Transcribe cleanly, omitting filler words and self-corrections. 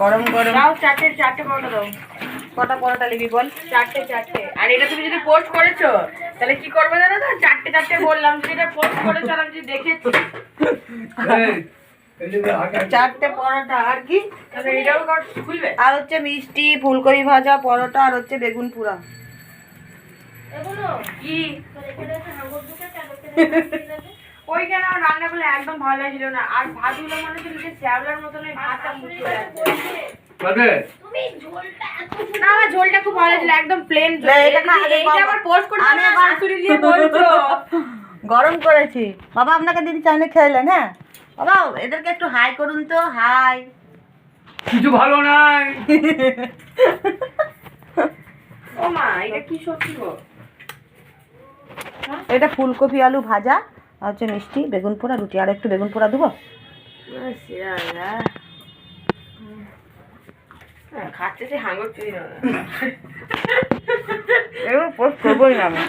গরম গরম দাও চারটে পরোটা দাও। কটা পরোটা নিবি বল? চারটে। আর এটা তুমি যদি পোস্ট করেছো তাহলে কি করবে জানো তো? চারটে বললাম, যদি এটা পোস্ট করেছো আর আমি যদি দেখেছি। চারটে পরোটা আর কি? তাহলে এটাও খুলবে। আর হচ্ছে মিষ্টি, ফুলকপি ভাজা, পরোটা আর হচ্ছে বেগুন পোড়া। কি ওইখানে আমার রান্না করলে একদম ভালো লাগছিল না। আর ভাতগুলো মনে হচ্ছিল যে শ্যাবলার মতন ওই ভাতটা মুখে লাগছে। না, আমার ঝোলটা খুব ভালো ছিল, একদম প্লেন। এইটা আবার পোস্ট করতে আমি শাশুড়ি দিয়ে বলছো। গরম করেছি বাবা, আপনাকে দিদি চাইলে খেলেন। হ্যাঁ বাবা, এদেরকে একটু হাই করুন তো। হাই। কিছু ভালো নাই। ও মা, এটা কি সত্যি গো? এটা ফুলকপি আলু ভাজা আর হচ্ছে মিষ্টি, বেগুন পোড়া, রুটি। আর একটু বেগুন পোড়া দেবো? খাচ্ছে সে হাঙ্গর চুরি না। এগুলো পোস্ট করবোই না আমি।